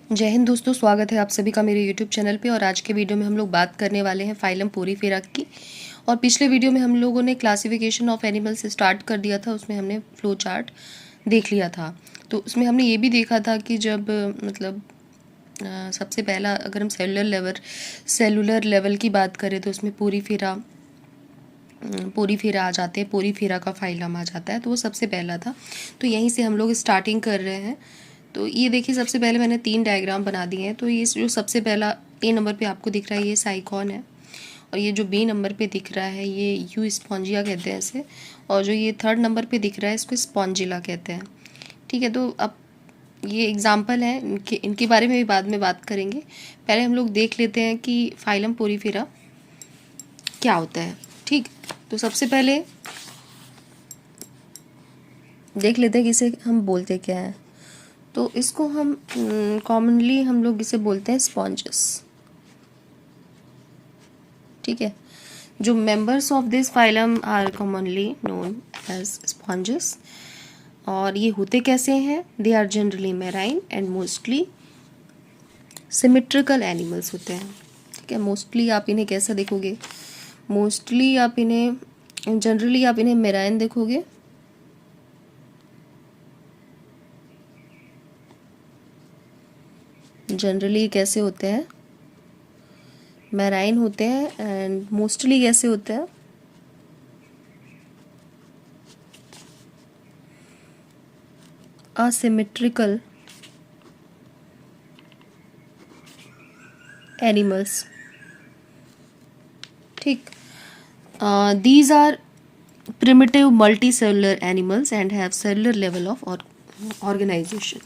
जय हिंद दोस्तों, स्वागत है आप सभी का मेरे YouTube चैनल पे। और आज के वीडियो में हम लोग बात करने वाले हैं फाइलम पोरीफेरा की। और पिछले वीडियो में हम लोगों ने क्लासिफिकेशन ऑफ एनिमल्स स्टार्ट कर दिया था, उसमें हमने फ्लो चार्ट देख लिया था। तो उसमें हमने ये भी देखा था कि जब सबसे पहला अगर हम सेलुलर लेवल की बात करें तो उसमें पोरीफेरा आ जाते हैं, पोरीफेरा का फाइलम आ जाता है, तो वो सबसे पहला था। तो यहीं से हम लोग स्टार्टिंग कर रहे हैं। तो ये देखिए, सबसे पहले मैंने 3 डायग्राम बना दिए हैं। तो ये जो सबसे पहला ए नंबर पे आपको दिख रहा है ये साइकॉन है, और ये जो बी नंबर पे दिख रहा है ये यू स्पॉन्जिया कहते हैं इसे, और जो ये थर्ड नंबर पे दिख रहा है इसको स्पॉन्जिला कहते हैं। ठीक है, तो अब ये एग्जाम्पल है, इनके बारे में भी बाद में बात करेंगे। पहले हम लोग देख लेते हैं कि फाइलम पोरीफेरा क्या होता है। ठीक, तो सबसे पहले देख लेते हैं कि इसे हम बोलते क्या हैं। तो इसको हम कॉमनली हम लोग इसे बोलते हैं स्पॉन्जस। ठीक है, जो members of this phylum are commonly known as sponges. और ये होते कैसे हैं? They are generally marine and mostly symmetrical animals होते हैं। ठीक है, मोस्टली आप इन्हें कैसा देखोगे? मोस्टली आप इन्हें जनरली आप इन्हें मेराइन देखोगे, जनरली कैसे होते हैं? मैराइन होते हैं। एंड मोस्टली कैसे होते हैं? Asymmetrical animals. ठीक, these are primitive multicellular animals and have cellular level of organization.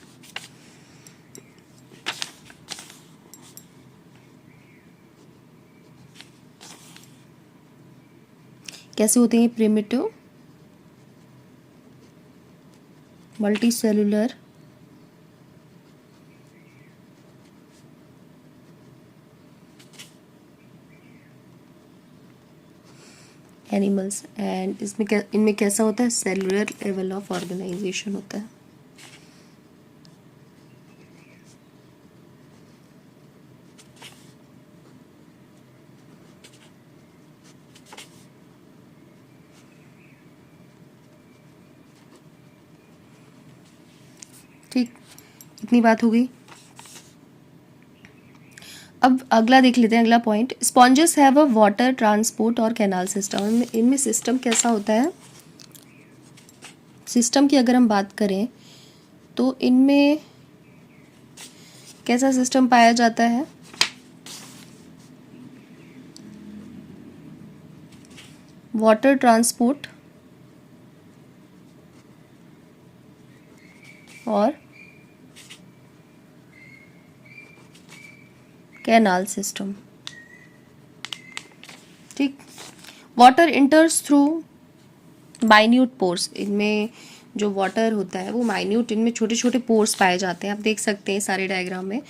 कैसे होते हैं प्रिमिटिव मल्टीसेलुलर एनिमल्स? एंड इनमें कैसा होता है? सेलुलर लेवल ऑफ ऑर्गेनाइजेशन होता है। ठीक, इतनी बात हो गई। अब अगला देख लेते हैं, अगला point. Sponges have a water transport और कैनाल सिस्टम। इनमें सिस्टम कैसा होता है? सिस्टम की अगर हम बात करें तो इनमें कैसा सिस्टम पाया जाता है? वाटर ट्रांसपोर्ट और कैनाल सिस्टम। ठीक, वाटर इंटर्स थ्रू माइन्यूट पोर्स। इनमें जो वाटर होता है वो माइन्यूट, इनमें छोटे छोटे पोर्स पाए जाते हैं। आप देख सकते हैं सारे डायग्राम में,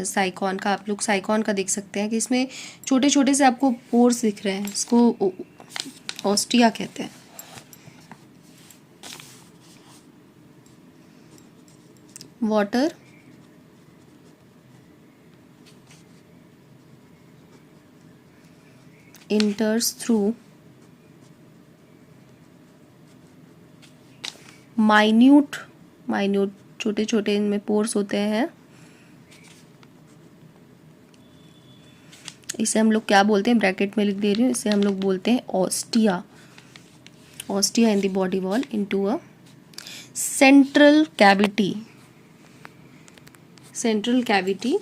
साइकॉन का आप लोग साइकॉन का देख सकते हैं कि इसमें छोटे छोटे से आपको पोर्स दिख रहे हैं। इसको ऑस्टिया कहते हैं। वाटर इंटर्स थ्रू माइन्यूट छोटे छोटे इनमें पोर्स होते हैं। इसे हम लोग क्या बोलते हैं? ब्रैकेट में लिख दे रही हूँ, इसे हम लोग बोलते हैं ostia. Ostia in the body wall into a central cavity. Central cavity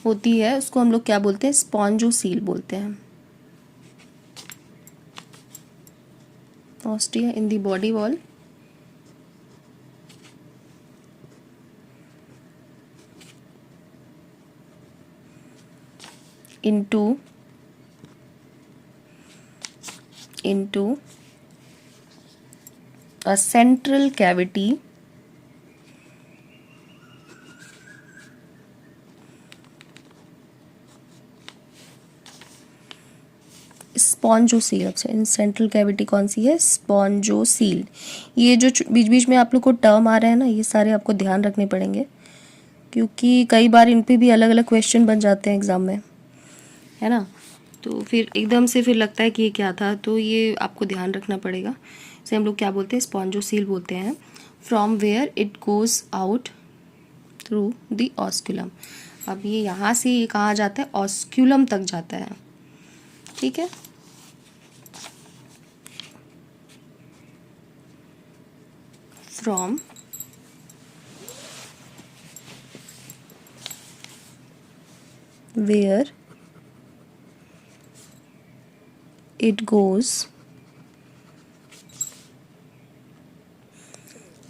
होती है, उसको हम लोग क्या बोलते हैं? स्पॉन्जोसील बोलते हैं। Ostia in the body wall into a central cavity spongocoel. अच्छा, इन सेंट्रल कैविटी कौन सी है? स्पॉन्जोसील। ये जो बीच बीच में आप लोग को टर्म आ रहे हैं ना, ये सारे आपको ध्यान रखने पड़ेंगे। क्योंकि कई बार इन पे भी अलग अलग क्वेश्चन बन जाते हैं एग्ज़ाम में, है ना। तो फिर एकदम से फिर लगता है कि ये क्या था, तो ये आपको ध्यान रखना पड़ेगा। इसे हम लोग क्या बोलते हैं, स्पॉन्जोसील बोलते हैं। From where it goes out through the osculum. अब ये यहाँ से ये कहाँ जाता है, ऑस्क्यूलम तक जाता है, ठीक है। From where it goes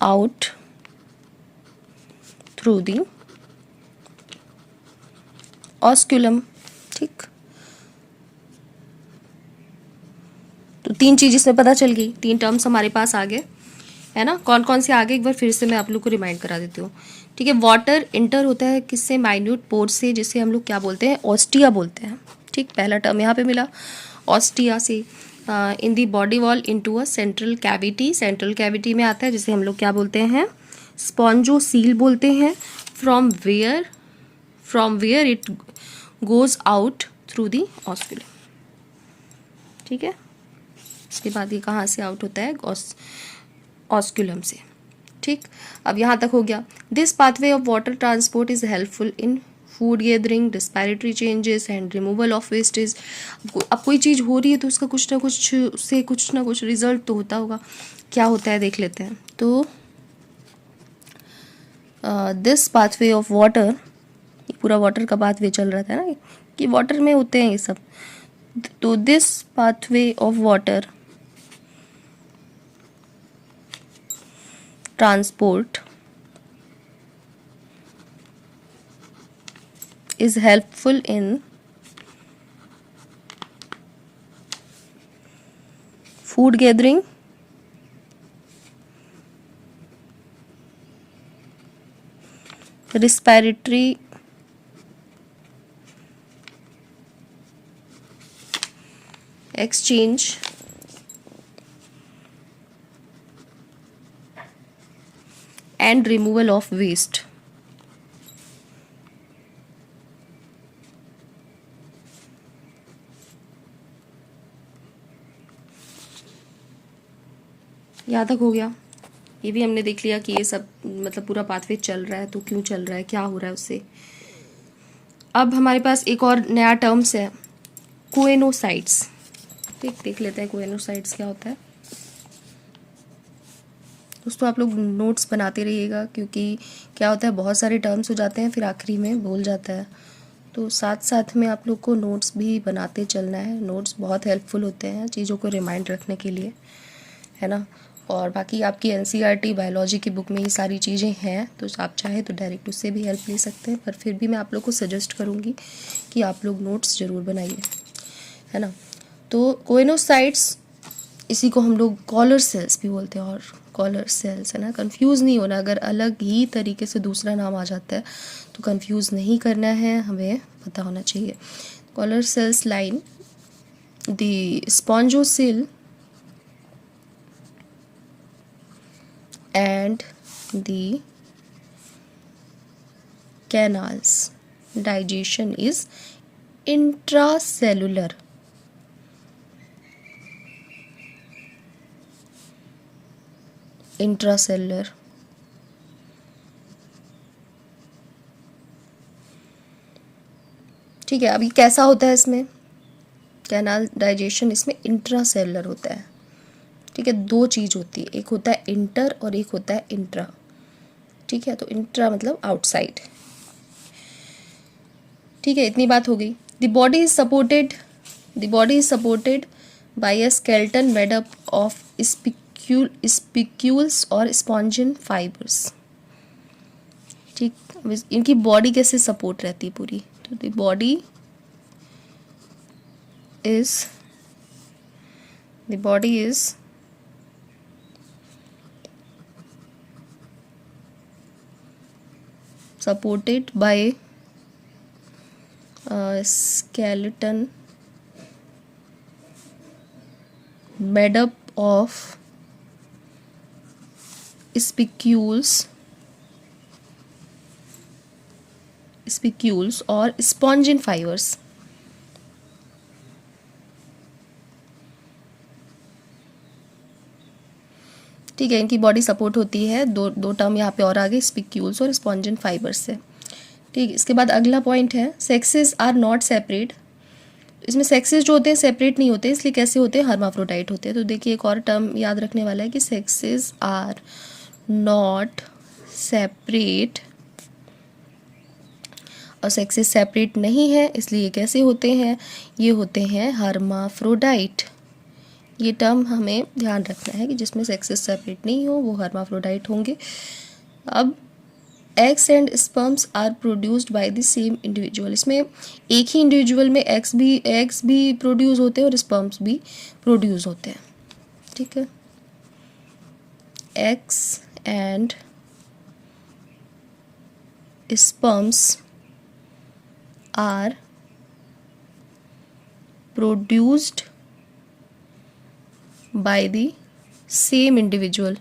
out through the osculum, ठीक। तो तीन चीज़ इसमें पता चल गई, तीन टर्म्स हमारे पास आ गए, है ना। कौन कौन से आ गए एक बार फिर से मैं आप लोग को रिमाइंड करा देती हूँ, ठीक है। वाटर इंटर होता है किससे, माइन्यूट पोर से, जिसे हम लोग क्या बोलते हैं, ऑस्टिया बोलते हैं, ठीक। पहला टर्म यहाँ पे मिला ऑस्टिया से। In the body wall into a central cavity, central cavity में आता है जिसे हम लोग क्या बोलते हैं, स्पॉन्जोसील बोलते हैं। From where it goes out through the osculum, ठीक है। इसके बाद ये कहाँ से आउट होता है, ऑस्क्यूलम से, ठीक। अब यहाँ तक हो गया। This pathway of water transport is helpful in food gathering, respiratory changes and removal of wastage. अब कोई चीज़ हो रही है तो उसका कुछ ना कुछ, उससे कुछ ना कुछ रिजल्ट तो होता होगा। क्या होता है देख लेते हैं। तो दिस पाथवे ऑफ वाटर, पूरा वाटर का पाथवे चल रहा था ना कि वाटर में होते हैं ये सब। तो this pathway of water transport is helpful in food gathering, respiratory exchange, and removal of waste. यहाँ तक हो गया। ये भी हमने देख लिया कि ये सब मतलब पूरा पाथवे चल रहा है तो क्यों चल रहा है, क्या हो रहा है उससे। अब हमारे पास एक और नया टर्म्स है, कोएनोसाइट्स, ठीक। देख लेते हैं कोएनोसाइट्स क्या होता है। दोस्तों आप लोग नोट्स बनाते रहिएगा, क्योंकि क्या होता है बहुत सारे टर्म्स हो जाते हैं फिर आखिरी में भूल जाता है। तो साथ साथ में आप लोग को नोट्स भी बनाते चलना है। नोट्स बहुत हेल्पफुल होते हैं चीज़ों को रिमाइंड रखने के लिए, है ना। और बाकी आपकी एनसीईआरटी बायोलॉजी की बुक में ये सारी चीज़ें हैं, तो आप चाहे तो डायरेक्ट उससे भी हेल्प ले सकते हैं, पर फिर भी मैं आप लोग को सजेस्ट करूँगी कि आप लोग नोट्स ज़रूर बनाइए, है ना। तो कोएनोसाइट्स, इसी को हम लोग कॉलर सेल्स भी बोलते हैं, और कॉलर सेल्स, है ना। कंफ्यूज नहीं होना, अगर अलग ही तरीके से दूसरा नाम आ जाता है तो कंफ्यूज नहीं करना है, हमें पता होना चाहिए। Collar cells line the spongocoel and the canals. Digestion is intracellular. Intracellular. ठीक है। अभी कैसा होता है इसमें, कैनाल डाइजेशन इसमें इंट्रासेलुलर होता है, ठीक है। दो चीज़ होती है, एक होता है इंटर और एक होता है इंट्रा, ठीक है। तो इंट्रा मतलब आउटसाइड, ठीक है। इतनी बात हो गई। The body is supported by a skeleton made up of spicules और स्पॉन्जिन फाइबर्स, ठीक। इनकी बॉडी कैसे सपोर्ट रहती है पूरी, तो the body is supported by a skeleton made up of spicules spicules और स्पॉन्जिन फाइबर्स। ठीक है, इनकी बॉडी सपोर्ट होती है, दो टर्म यहाँ पे और आगे, स्पिक्यूल्स और स्पॉन्जिन फाइबर्स से। ठीक, इसके बाद अगला पॉइंट है सेक्सेस आर नॉट सेपरेट। इसमें सेक्सेस जो होते हैं सेपरेट नहीं होते, इसलिए कैसे होते हैं, हर्माफ्रोडाइट होते हैं। तो देखिए एक और टर्म याद रखने वाला है कि सेक्सेस आर नॉट सेपरेट, और सेक्सेस सेपरेट नहीं है, इसलिए कैसे होते हैं, ये होते हैं हर्माफ्रोडाइट। ये टर्म हमें ध्यान रखना है कि जिसमें सेक्सेस सेपरेट नहीं हो वो हर्माफ्रोडाइट होंगे। अब eggs and sperms are produced by the same individual. इसमें एक ही इंडिविजुअल में एग्स भी प्रोड्यूस होते हैं और स्पर्म्स भी प्रोड्यूस होते हैं। ठीक है, eggs and sperms are produced by the same individual.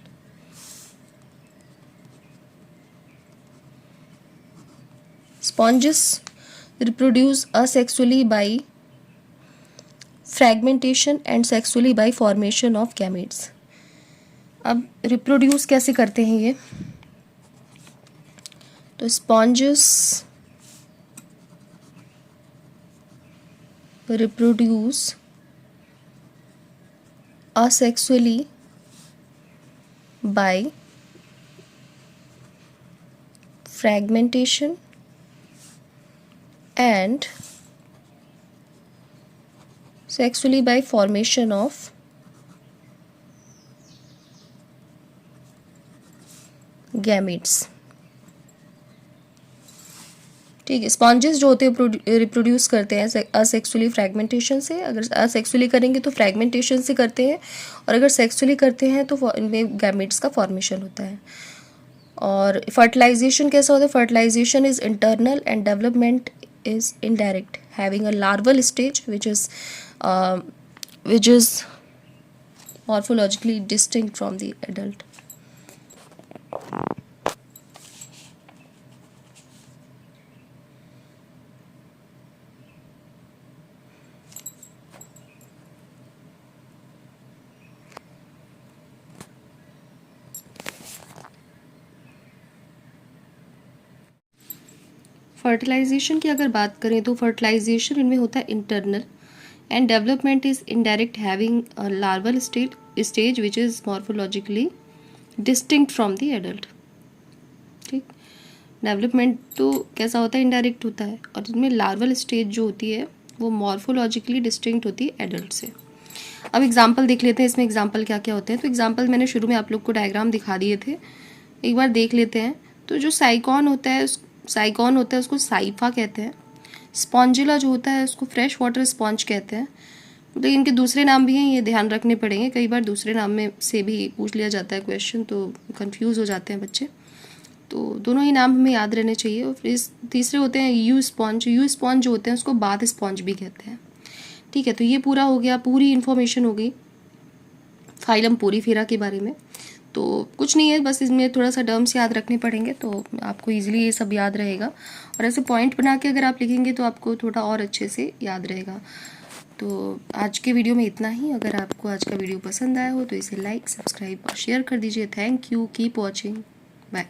Sponges reproduce asexually by fragmentation and sexually by formation of gametes. अब reproduce कैसे करते हैं ये, तो sponges reproduce asexually by fragmentation and sexually by formation of gametes। ठीक है, sponges जो होते हैं रिप्रोड्यूस करते हैं असेक्सुअली फ्रैगमेंटेशन से। अगर असेक्सुअली करेंगे तो फ्रैगमेंटेशन से करते हैं, और अगर सेक्सुअली करते हैं तो इनमें गैमेट्स का फॉर्मेशन होता है। और फर्टिलाइजेशन कैसा होता है, fertilization is internal and development is indirect, having a larval stage which is morphologically distinct from the adult। Fertilization की अगर बात करें तो फर्टिलाइजेशन इनमें होता है internal and development is indirect, having a larval stage which is morphologically distinct from the adult. ठीक, development तो कैसा होता है, इनडायरेक्ट होता है, और इनमें लार्वल स्टेज जो होती है वो मॉर्फोलॉजिकली डिस्टिंक्ट होती है एडल्ट से। अब एग्जाम्पल देख लेते हैं, इसमें एग्जाम्पल क्या क्या होते हैं। तो एग्जाम्पल मैंने शुरू में आप लोग को डायग्राम दिखा दिए थे, एक बार देख लेते हैं। तो जो साइकॉन होता है उसको साइफा कहते हैं। स्पॉन्जिला जो होता है उसको फ्रेश वाटर स्पॉन्ज कहते हैं। तो इनके दूसरे नाम भी हैं, ये ध्यान रखने पड़ेंगे, कई बार दूसरे नाम में से भी पूछ लिया जाता है क्वेश्चन, तो कंफ्यूज हो जाते हैं बच्चे। तो दोनों ही नाम हमें याद रहने चाहिए। और फिर तीसरे होते हैं यू स्पॉन्ज जो होते हैं उसको बाथ स्पॉन्ज भी कहते हैं। ठीक है, तो ये पूरा हो गया, पूरी इन्फॉर्मेशन हो गई फाइलम पोरीफेरा के बारे में। तो कुछ नहीं है, बस इसमें थोड़ा सा टर्म्स याद रखने पड़ेंगे तो आपको इजीली ये सब याद रहेगा, और ऐसे पॉइंट बना के अगर आप लिखेंगे तो आपको थोड़ा और अच्छे से याद रहेगा। तो आज के वीडियो में इतना ही। अगर आपको आज का वीडियो पसंद आया हो तो इसे लाइक, सब्सक्राइब और शेयर कर दीजिए। Thank you, keep watching, bye.